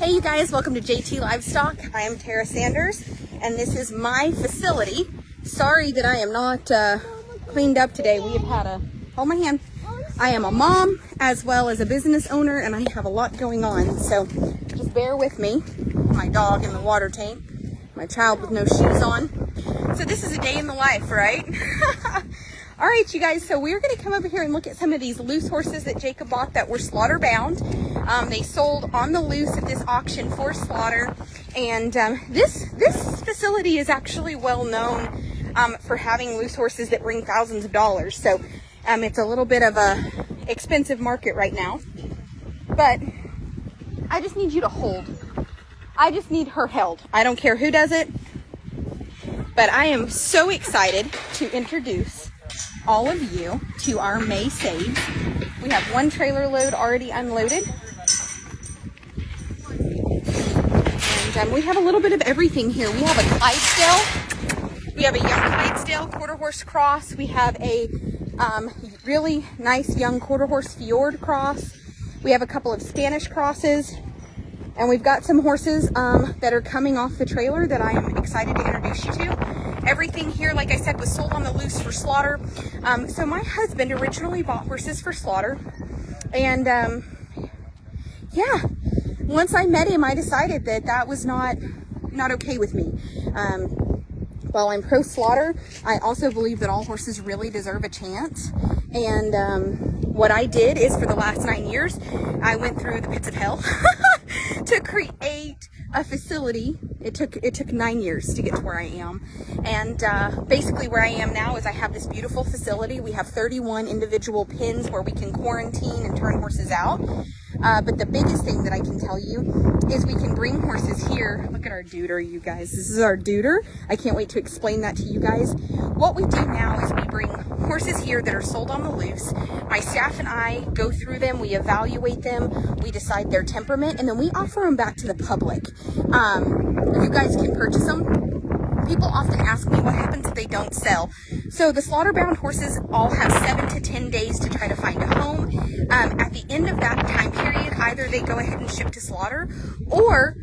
Hey you guys, welcome to JT Livestock. I am Tara Sanders and this is my facility. Sorry that I am not cleaned up today. We have had hold my hand. I am a mom as well as a business owner and I have a lot going on. So just bear with me. My dog in the water tank, my child with no shoes on. So this is a day in the life, right? All right, you guys, so we're going to come over here and look at some of these loose horses that Jacob bought that were slaughter bound. They sold on the loose at this auction for slaughter. And this facility is actually well known for having loose horses that bring thousands of dollars. So it's a little bit of a expensive market right now. But I just need you to hold. I just need her held. I don't care who does it. But I am so excited to introduce all of you to our May sales. We have one trailer load already unloaded. And we have a little bit of everything here. We have a Clydesdale. We have a young Clydesdale quarter horse cross. We have a really nice young quarter horse Fjord cross. We have a couple of Spanish crosses. And we've got some horses that are coming off the trailer that I am excited to introduce you to. Everything here, like I said, was sold on the loose for slaughter. So my husband originally bought horses for slaughter. And yeah, once I met him, I decided that that was not okay with me. While I'm pro slaughter, I also believe that all horses really deserve a chance. And what I did is for the last 9 years, I went through the pits of hell to create a facility. It took 9 years to get to where I am. And basically where I am now is I have this beautiful facility. We have 31 individual pens where we can quarantine and turn horses out. But the biggest thing that I can tell you is we can bring horses here. Look at our deuter, you guys. This is our deuter. I can't wait to explain that to you guys. What we do now is we bring horses here that are sold on the loose. My staff and I go through them, we evaluate them, we decide their temperament, and then we offer them back to the public. You guys can purchase them. People often ask me what happens if they don't sell. So the slaughter-bound horses all have 7 to 10 days to try to find a home. At the end of that time period, either they go ahead and ship to slaughter, or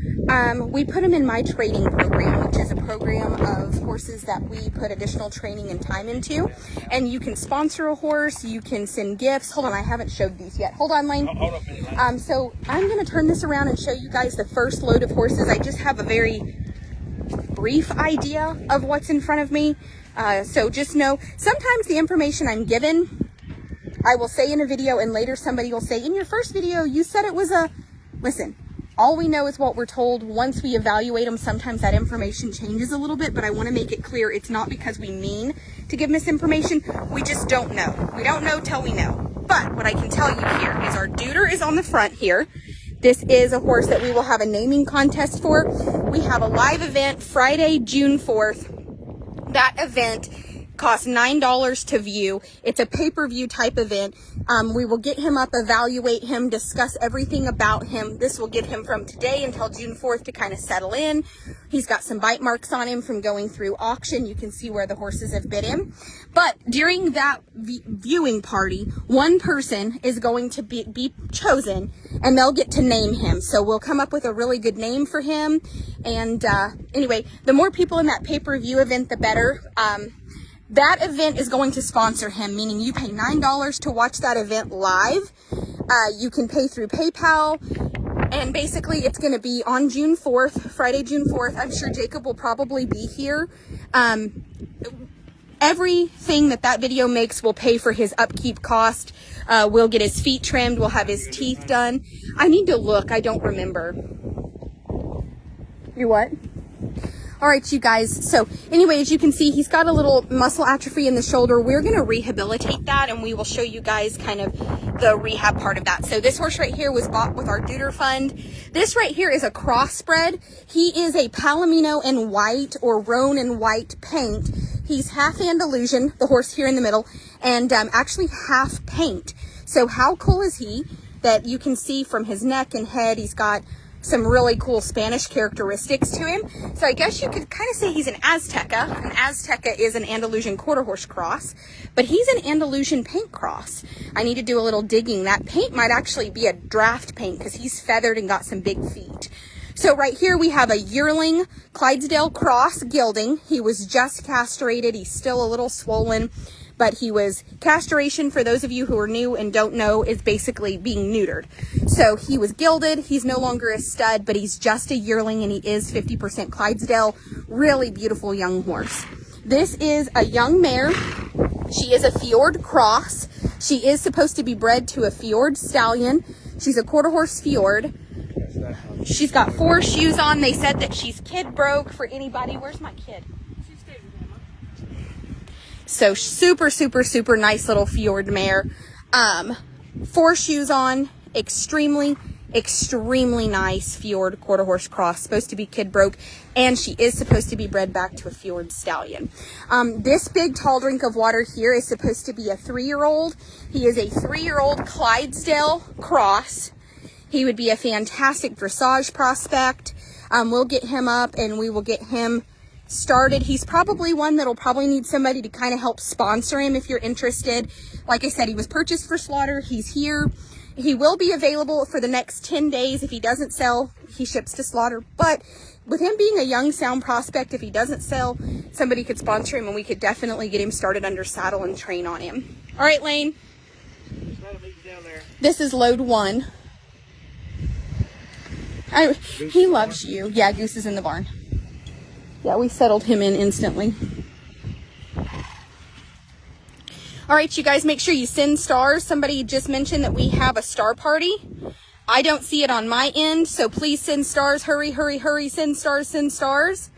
we put them in my trading program, which is a program of horses that we put additional training and time into. And you can sponsor a horse, you can send gifts. Hold on, I haven't showed these yet. Hold on, Lane. So I'm going to turn this around and show you guys the first load of horses. I just have a very brief idea of what's in front of me. So just know, sometimes the information I'm given, I will say in a video and later somebody will say, in your first video, you said it was a... Listen, all we know is what we're told. Once we evaluate them, sometimes that information changes a little bit, but I want to make it clear it's not because we mean to give misinformation. We just don't know. We don't know till we know. But what I can tell you here is our deuter is on the front here. This is a horse that we will have a naming contest for. We have a live event Friday, June 4th. That event costs $9 to view. It's a pay-per-view type event. We will get him up, evaluate him, discuss everything about him. This will give him from today until June 4th to kind of settle in. He's got some bite marks on him from going through auction. You can see where the horses have bit him. But during that viewing party, one person is going to be chosen and they'll get to name him. So we'll come up with a really good name for him. And anyway, the more people in that pay-per-view event, the better. That event is going to sponsor him, meaning you pay $9 to watch that event live. You can pay through PayPal, and basically it's going to be on June 4th, Friday, June 4th. I'm sure Jacob will probably be here. Everything that video makes will pay for his upkeep cost. We'll get his feet trimmed. We'll have his teeth done. I need to look. I don't remember. You what? All right, you guys. So anyway, as you can see, he's got a little muscle atrophy in the shoulder. We're going to rehabilitate that, and we will show you guys kind of the rehab part of that. So this horse right here was bought with our deuter fund. This right here is a crossbred. He is a Palomino in white or roan in white paint. He's half Andalusian, the horse here in the middle, and actually half paint. So how cool is he that you can see from his neck and head, he's got some really cool Spanish characteristics to him. So I guess you could kind of say he's an Azteca. An Azteca is an Andalusian quarter horse cross, but he's an Andalusian paint cross. I need to do a little digging. That paint might actually be a draft paint because he's feathered and got some big feet. So right here we have a yearling Clydesdale cross gelding. He was just castrated. He's still a little swollen, but he was castration, for those of you who are new and don't know, is basically being neutered. So he was gelded. He's no longer a stud, but he's just a yearling, and he is 50% Clydesdale. Really beautiful young horse. This is a young mare. She is a Fjord cross. She is supposed to be bred to a Fjord stallion. She's a quarter horse Fjord. She's got 4 shoes on. They said that she's kid broke for anybody. Where's my kid? So super, super, super nice little Fjord mare. 4 shoes on. Extremely, extremely nice Fjord quarter horse cross. Supposed to be kid broke. And she is supposed to be bred back to a Fjord stallion. This big tall drink of water here is supposed to be a 3-year-old. He is a 3-year-old Clydesdale cross. He would be a fantastic dressage prospect. We'll get him up and we will get him started. He's probably one that'll probably need somebody to kind of help sponsor him if you're interested. Like I said, he was purchased for slaughter. He's here. He will be available for the next 10 days. If he doesn't sell, he ships to slaughter. But with him being a young, sound prospect, if he doesn't sell, somebody could sponsor him and we could definitely get him started under saddle and train on him. All right, Lane. This is load 1. He loves you. Yeah, Goose is in the barn. Yeah, we settled him in instantly. All right, you guys, make sure you send stars. Somebody just mentioned that we have a star party. I don't see it on my end, so please send stars. Hurry, hurry, hurry. Send stars, send stars.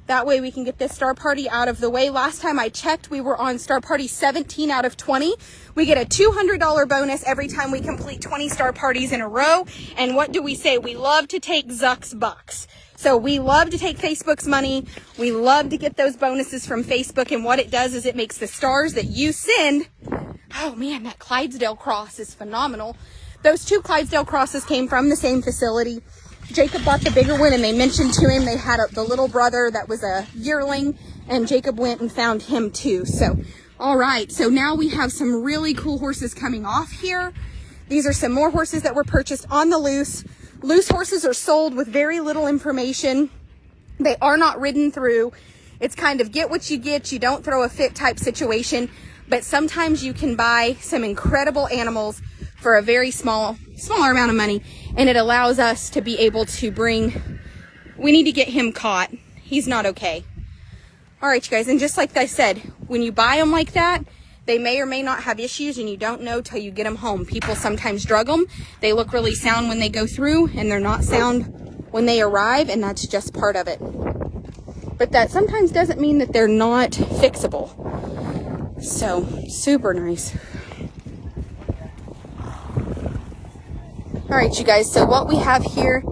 That way we can get this star party out of the way. Last time I checked, we were on star party 17 out of 20. We get a $200 bonus every time we complete 20 star parties in a row. And what do we say? We love to take Zuck's bucks. So we love to take Facebook's money. We love to get those bonuses from Facebook. And what it does is it makes the stars that you send. Oh man, that Clydesdale cross is phenomenal. Those 2 Clydesdale crosses came from the same facility. Jacob bought the bigger one, and they mentioned to him they had the little brother that was a yearling, and Jacob went and found him too. So, all right. So now we have some really cool horses coming off here. These are some more horses that were purchased on the loose. Loose horses are sold with very little information. They are not ridden through. It's kind of get what you get. You don't throw a fit type situation, but sometimes you can buy some incredible animals for a very smaller amount of money, and it allows us to be able to we need to get him caught. He's not okay. All right, you guys, and just like I said, when you buy them like that, they may or may not have issues, and you don't know till you get them home. People sometimes drug them. They look really sound when they go through, and they're not sound when they arrive, and that's just part of it. But that sometimes doesn't mean that they're not fixable. So, super nice. All right, you guys, so what we have here,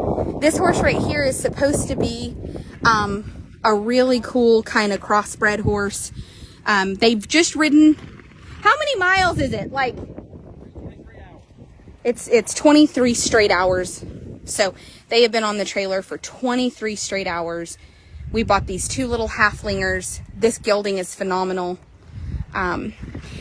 this horse right here is supposed to be a really cool kind of crossbred horse. They've just ridden, how many miles is it? Like, it's 23 straight hours. So they have been on the trailer for 23 straight hours. We bought these 2 little halflingers. This gelding is phenomenal.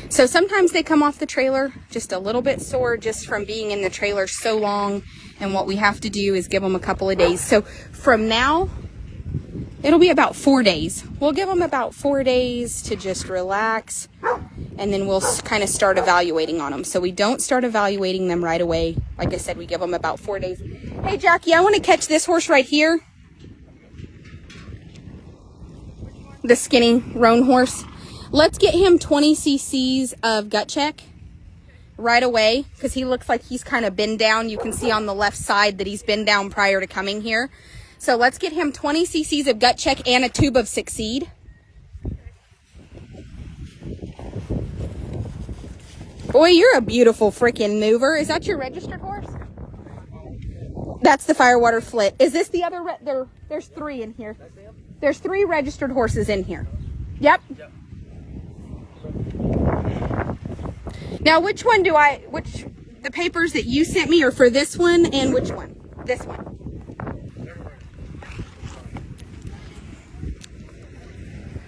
So sometimes they come off the trailer just a little bit sore just from being in the trailer so long. And what we have to do is give them a couple of days. So from now, it'll be about 4 days. We'll give them about 4 days to just relax. And then we'll kind of start evaluating on them. So we don't start evaluating them right away. Like I said, we give them about 4 days. Hey, Jackie, I want to catch this horse right here. The skinny roan horse. Let's get him 20 cc's of gut check right away, because he looks like he's kind of been down. You can see on the left side that he's been down prior to coming here. So let's get him 20 cc's of gut check and a tube of Succeed. Boy, you're a beautiful freaking mover. Is that your registered horse? That's the Firewater Flit. Is this the other? There's 3 in here. There's 3 registered horses in here. Yep. Now, which one the papers that you sent me are for this one, and which one? This one.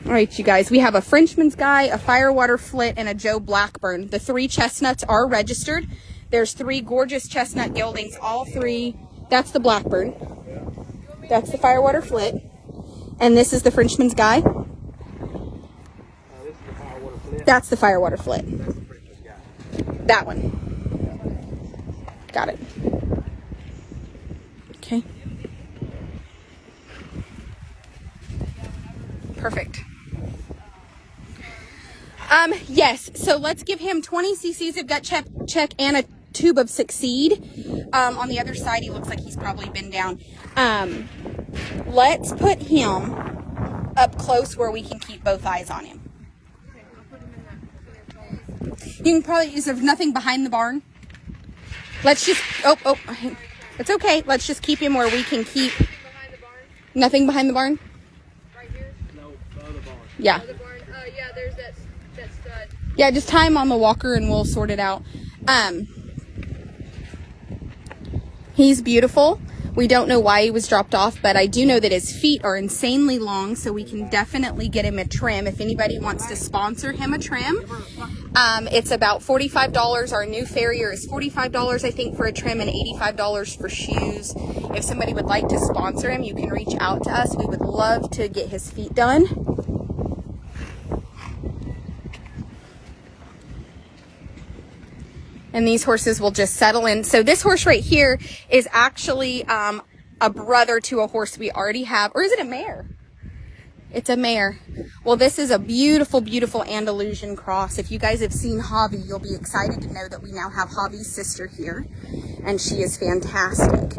All right, you guys, we have a Frenchman's Guy, a Firewater Flit, and a Joe Blackburn. The 3 chestnuts are registered. There's 3 gorgeous chestnut geldings, all 3. That's the Blackburn. That's the Firewater Flit. And this is the Frenchman's Guy. This is the Firewater Flit. That's the Firewater Flit. That's the Frenchman's Guy. That one. Got it. Okay. Perfect. Yes, so let's give him 20 cc's of gut check and a tube of Succeed. On the other side, he looks like he's probably been down. Let's put him up close where we can keep both eyes on him. You can probably use nothing behind the barn. Let's just, it's okay. Let's just keep him where we can keep. Nothing behind the barn? Right here? No, the other barn. Yeah. The barn. Yeah, there's that stud. Yeah, just tie him on the walker and we'll sort it out. He's beautiful. We don't know why he was dropped off, but I do know that his feet are insanely long, so we can definitely get him a trim if anybody wants to sponsor him a trim. It's about $45. Our new farrier is $45, I think, for a trim and $85 for shoes. If somebody would like to sponsor him, you can reach out to us. We would love to get his feet done. And these horses will just settle in. So this horse right here is actually a brother to a horse we already have. Or is it a mare? It's a mare. Well, this is a beautiful, beautiful Andalusian cross. If you guys have seen Javi, you'll be excited to know that we now have Javi's sister here. And she is fantastic.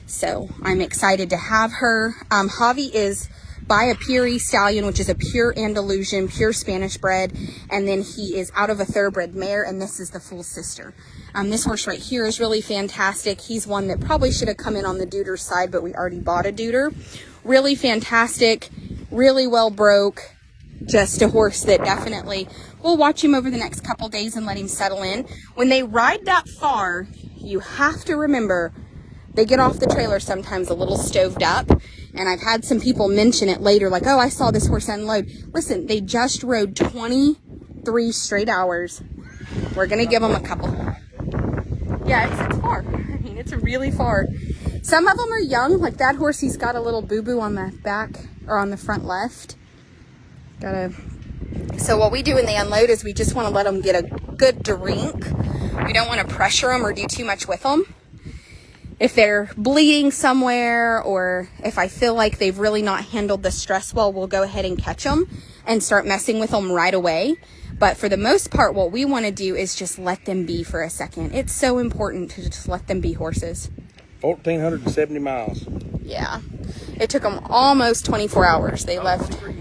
So I'm excited to have her. Javi is by a Puri stallion, which is a pure Andalusian, pure Spanish bred, and then he is out of a thoroughbred mare, and this is the full sister. This horse right here is really fantastic. He's one that probably should have come in on the deuter side, but we already bought a deuter. Really fantastic, really well broke, just a horse that definitely, we'll watch him over the next couple days and let him settle in. When they ride that far, you have to remember, they get off the trailer sometimes a little stoved up. And I've had some people mention it later, like, oh, I saw this horse unload. Listen, they just rode 23 straight hours. We're going to give them a couple. Yeah, it's far. I mean, it's really far. Some of them are young. Like that horse, he's got a little boo-boo on the back or on the front left. So what we do when they unload is we just want to let them get a good drink. We don't want to pressure them or do too much with them. If they're bleeding somewhere, or if I feel like they've really not handled the stress well, we'll go ahead and catch them and start messing with them right away. But for the most part, what we want to do is just let them be for a second. It's so important to just let them be horses. 1,470 miles. Yeah. It took them almost 24 hours. They left. We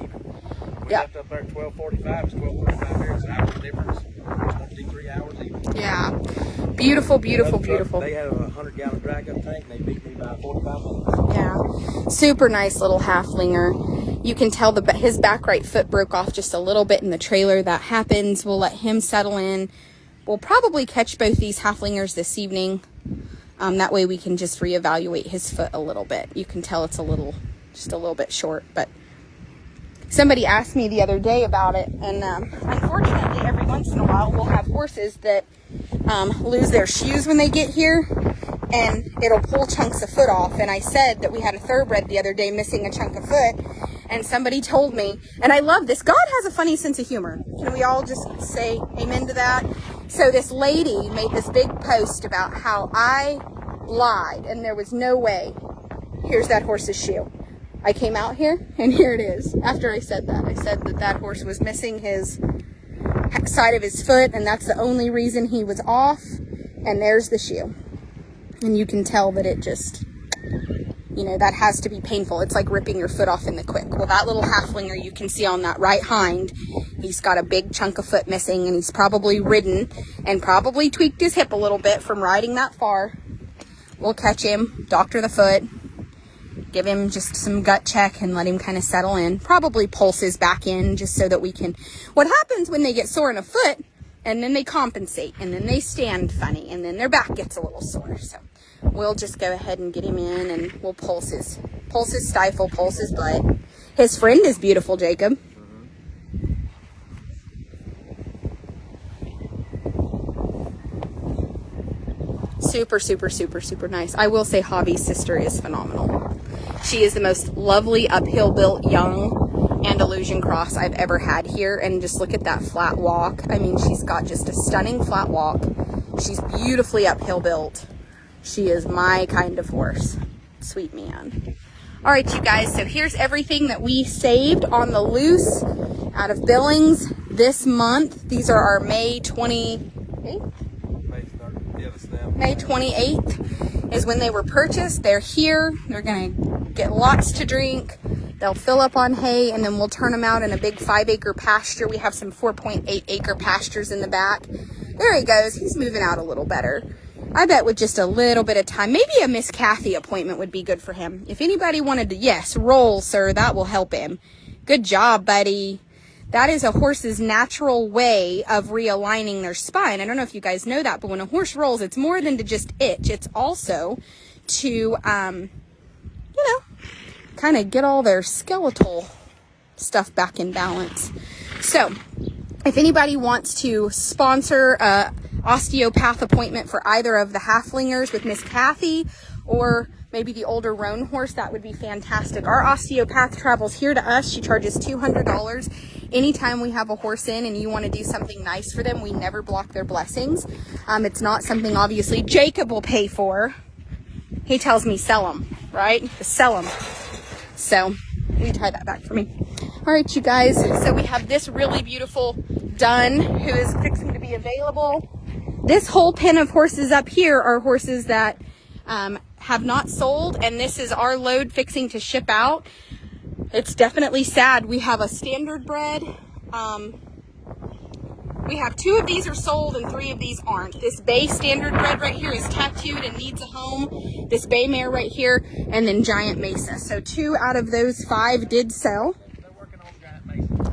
Yeah. left up there at 12:45. It's 12:45 here. It's an hour difference. It's 23 hours even. Yeah. Beautiful, beautiful, beautiful. They had a 100-gallon drag-up tank, and they beat me by 45 minutes. Yeah. Super nice little halflinger. You can tell his back right foot broke off just a little bit in the trailer. That happens. We'll let him settle in. We'll probably catch both these halflingers this evening. That way we can just reevaluate his foot a little bit. You can tell it's just a little bit short, but somebody asked me the other day about it, and unfortunately every once in a while we'll have horses that lose their shoes when they get here, and it'll pull chunks of foot off. And I said that we had a thoroughbred the other day missing a chunk of foot, and somebody told me, and I love this, God has a funny sense of humor. Can we all just say amen to that? So this lady made this big post about how I lied and there was no way. Here's that horse's shoe. I came out here and here it is. After I said that, I said that horse was missing his side of his foot, and that's the only reason he was off. And there's the shoe. And you can tell that it just, that has to be painful. It's like ripping your foot off in the quick. Well, that little halflinger you can see on that right hind, he's got a big chunk of foot missing, and he's probably ridden and probably tweaked his hip a little bit from riding that far. We'll catch him, doctor the foot, give him just some gut check and let him kind of settle in. Probably pulses back in just so that we can... What happens when they get sore in a foot, and then they compensate, and then they stand funny, and then their back gets a little sore. So we'll just go ahead and get him in, and we'll pulse his stifle, pulse his blood. His friend is beautiful, Jacob. Super, super, super, super nice. I will say Javi's sister is phenomenal. She is the most lovely uphill built young Andalusian cross I've ever had here. And just look at that flat walk. I mean, she's got just a stunning flat walk. She's beautifully uphill built. She is my kind of horse. Sweet man. All right, you guys, so here's everything that we saved on the loose out of Billings this month. These are our May 28th? May 28th is when they were purchased. They're here. They're going to get lots to drink. They'll fill up on hay, and then we'll turn them out in a big 5-acre pasture. We have some 4.8-acre pastures in the back. There he goes. He's moving out a little better. I bet with just a little bit of time, maybe a Miss Kathy appointment would be good for him. If anybody wanted to, yes, roll, sir, that will help him. Good job, buddy. That is a horse's natural way of realigning their spine. I don't know if you guys know that, but when a horse rolls, it's more than to just itch. It's also to, kind of get all their skeletal stuff back in balance. So, if anybody wants to sponsor a osteopath appointment for either of the halflingers with Miss Kathy, or maybe the older roan horse, that would be fantastic. Our osteopath travels here to us. She charges $200 anytime we have a horse in and you want to do something nice for them. We never block their blessings. It's not something obviously Jacob will pay for. He tells me sell them, right? Sell them. So will you tie that back for me? All right, you guys. So we have this really beautiful dun who is fixing to be available. This whole pen of horses up here are horses that have not sold, and this is our load fixing to ship out. It's definitely sad. We have a standard bred. We have 2 of these are sold and 3 of these aren't. This bay standard bred right here is tattooed and needs a home. This bay mare right here, and then Giant Mesa. So 2 out of those 5 did sell.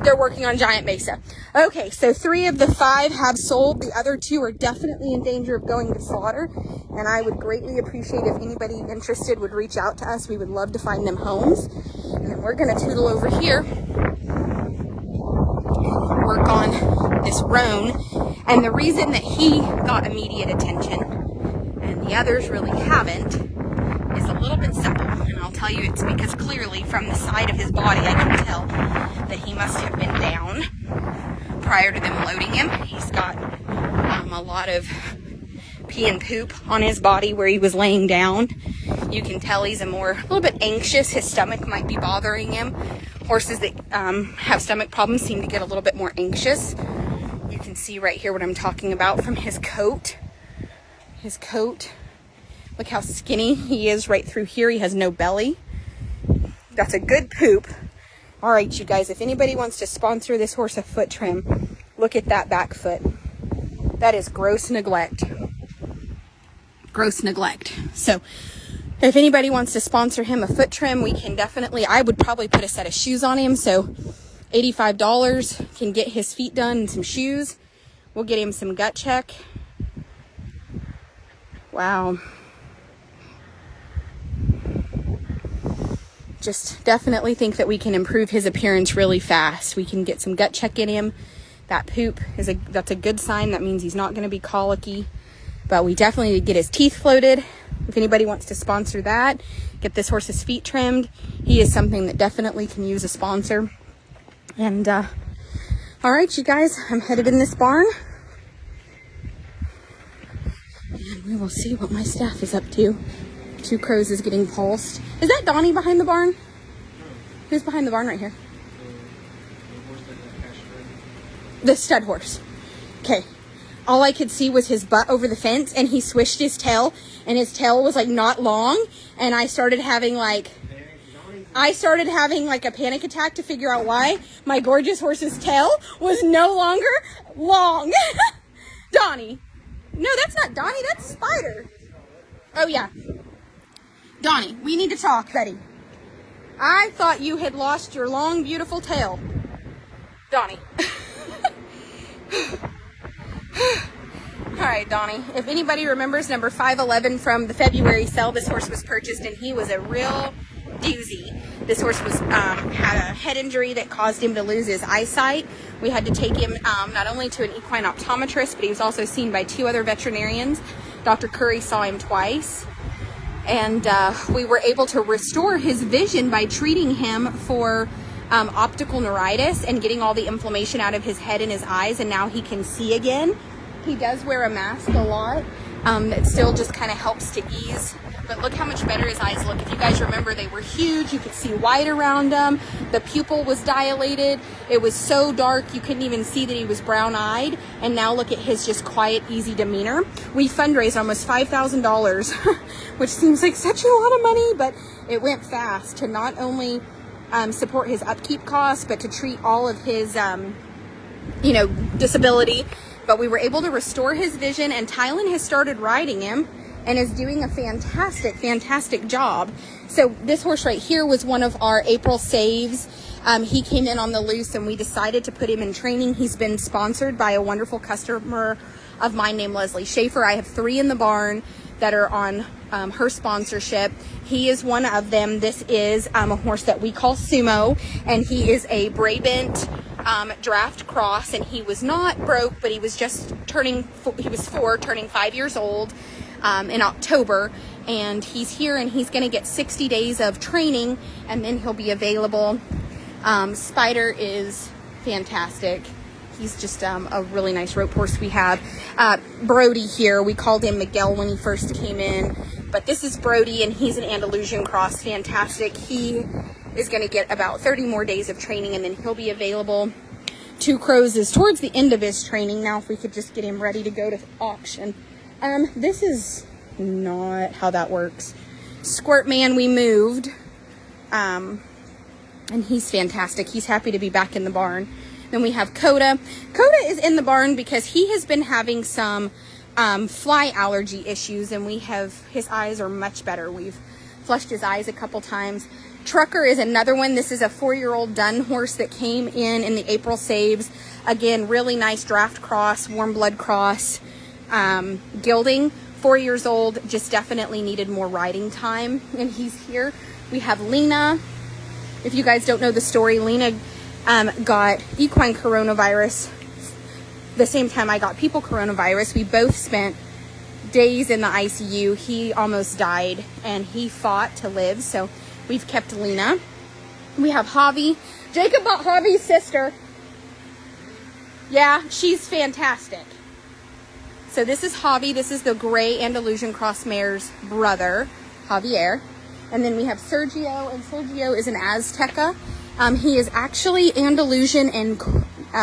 They're working on Giant Mesa. Okay, so 3 of the 5 have sold. The other 2 are definitely in danger of going to slaughter. And I would greatly appreciate if anybody interested would reach out to us. We would love to find them homes. And then we're going to tootle over here, work on this roan. And the reason that he got immediate attention and the others really haven't is a little bit simple. And I'll tell you, it's because clearly from the side of his body, I can tell that he must have been down prior to them loading him. He's got a lot of pee and poop on his body where he was laying down. You can tell he's a little bit anxious. His stomach might be bothering him. Horses that have stomach problems seem to get a little bit more anxious. You can see right here what I'm talking about from his coat. His coat. Look how skinny he is right through here. He has no belly. That's a good poop. All right, you guys, if anybody wants to sponsor this horse a foot trim, look at that back foot. That is gross neglect. Gross neglect. So if anybody wants to sponsor him a foot trim, we can definitely, I would probably put a set of shoes on him. So $85 can get his feet done and some shoes. We'll get him some gut check. Wow. Just definitely think that we can improve his appearance really fast. We can get some gut check in him. That poop that's a good sign. That means he's not going to be colicky. But we definitely need to get his teeth floated. If anybody wants to sponsor that, get this horse's feet trimmed. He is something that definitely can use a sponsor. And all right, you guys, I'm headed in this barn. And we will see what my staff is up to. 2 Crows is getting pulsed. Is that Donnie behind the barn? Who's behind the barn right here? The stud horse. Okay. All I could see was his butt over the fence, and he swished his tail, and his tail was like not long, and I started having like a panic attack to figure out why my gorgeous horse's tail was no longer long. Donnie. No, that's not Donnie, that's Spider. Oh yeah. Donnie, we need to talk, Betty. I thought you had lost your long, beautiful tail. Donnie. All right, Donnie. If anybody remembers number 511 from the February sale, this horse was purchased, and he was a real doozy. This horse was had a head injury that caused him to lose his eyesight. We had to take him not only to an equine optometrist, but he was also seen by 2 other veterinarians. Dr. Curry saw him twice. And we were able to restore his vision by treating him for optical neuritis and getting all the inflammation out of his head and his eyes, and now he can see again. He does wear a mask a lot. That still just kind of helps to ease. But look how much better his eyes look. If you guys remember, they were huge. You could see white around them. The pupil was dilated. It was so dark you couldn't even see that he was brown-eyed. And now look at his just quiet, easy demeanor. We fundraised almost $5,000, which seems like such a lot of money, but it went fast to not only support his upkeep costs, but to treat all of his, disability. But we were able to restore his vision, and Tylen has started riding him and is doing a fantastic job. So this horse right here was one of our April saves. He came in on the loose and we decided to put him in training. He's been sponsored by a wonderful customer of mine named Leslie Schaefer. I have 3 in the barn that are on her sponsorship. He is one of them. This is a horse that we call Sumo, and he is a Brabant draft cross, and he was not broke, but he was just turning 5 years old in October, and he's here, and he's going to get 60 days of training, and then he'll be available. Spider is fantastic. He's just a really nice rope horse we have. Brody here, we called him Miguel when he first came in, but this is Brody, and he's an Andalusian cross. Fantastic. He is going to get about 30 more days of training, and then he'll be available. Two Crows is towards the end of his training. Now if we could just get him ready to go to auction. This is not how that works. Squirt Man we moved, and he's fantastic. He's happy to be back in the barn. Then we have Coda. Coda is in the barn because he has been having some fly allergy issues, and his eyes are much better. We've flushed his eyes a couple times. Trucker is another one. This is a 4-year-old dun horse that came in the April saves. Again, really nice draft cross, warm blood cross, gilding. 4 years old, just definitely needed more riding time, and he's here. We have Lena. If you guys don't know the story, Lena got equine coronavirus the same time I got people coronavirus. We both spent days in the ICU. He almost died, and he fought to live, so we've kept Lena. We have Javi. Jacob bought Javi's sister. Yeah, she's fantastic. So this is Javi. This is the gray Andalusian cross mare's brother, Javier. And then we have Sergio, and Sergio is an Azteca. He is actually Andalusian and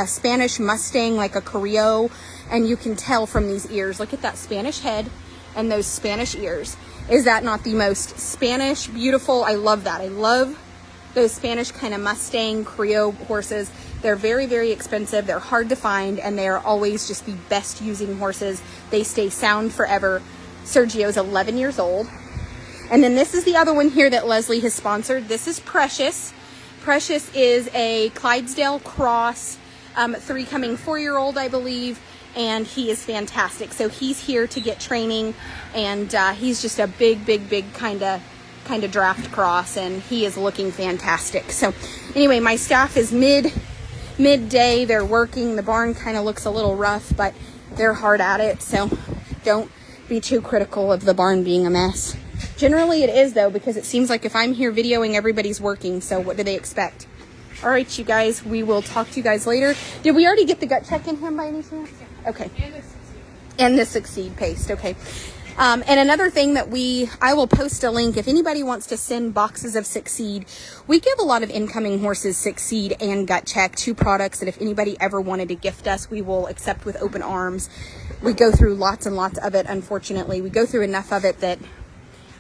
Spanish Mustang, like a Carrillo, and you can tell from these ears. Look at that Spanish head and those Spanish ears. Is that not the most Spanish, beautiful? I love that. I love those Spanish kind of Mustang Carrillo horses. They're very, very expensive. They're hard to find, and they are always just the best using horses. They stay sound forever. Sergio's 11 years old. And then this is the other one here that Leslie has sponsored. This is Precious. Precious is a Clydesdale cross, 4-year-old, I believe, and he is fantastic. So he's here to get training, and he's just a big kind of draft cross, and he is looking fantastic. So anyway, my staff is midday. They're working. The barn kind of looks a little rough, but they're hard at it, so don't be too critical of the barn being a mess. Generally it is, though, because it seems like if I'm here videoing, everybody's working, so what do they expect? All right, you guys, we will talk to you guys later. Did we already get the gut check in him by any chance? Okay. And the Succeed paste, okay. And another thing that I will post a link if anybody wants to send boxes of Succeed. We give a lot of incoming horses Succeed and Gut Check, 2 products that if anybody ever wanted to gift us, we will accept with open arms. We go through lots and lots of it, unfortunately. We go through enough of it that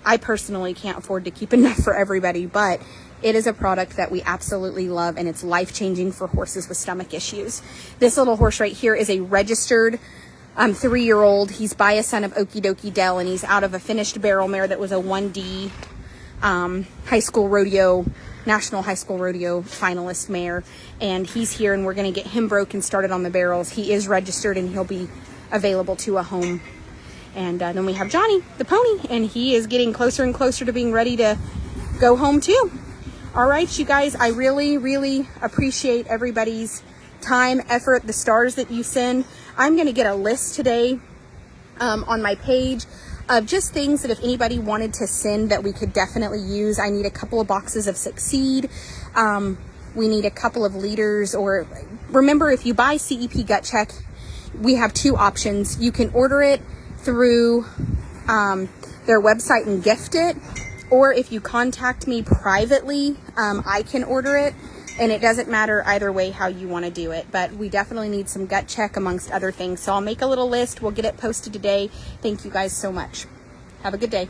I personally can't afford to keep enough for everybody, but it is a product that we absolutely love, and it's life-changing for horses with stomach issues. This little horse right here is a registered 3-year-old. He's by a son of Okie Dokie Dell, and he's out of a finished barrel mare that was a 1D National High School Rodeo finalist mare, and he's here, and we're going to get him broken started on the barrels. He is registered, and he'll be available to a home. And then we have Johnny, the pony, and he is getting closer and closer to being ready to go home too. All right, you guys, I really, really appreciate everybody's time, effort, the stars that you send. I'm going to get a list today on my page of just things that if anybody wanted to send that we could definitely use. I need a couple of boxes of Succeed. We need a couple of liters, or remember, if you buy CEP Gut Check, we have two options. You can order it through their website and gift it, or if you contact me privately, I can order it, and it doesn't matter either way how you want to do it. But we definitely need some Gut Check amongst other things. So I'll make a little list. We'll get it posted today. Thank you guys so much. Have a good day.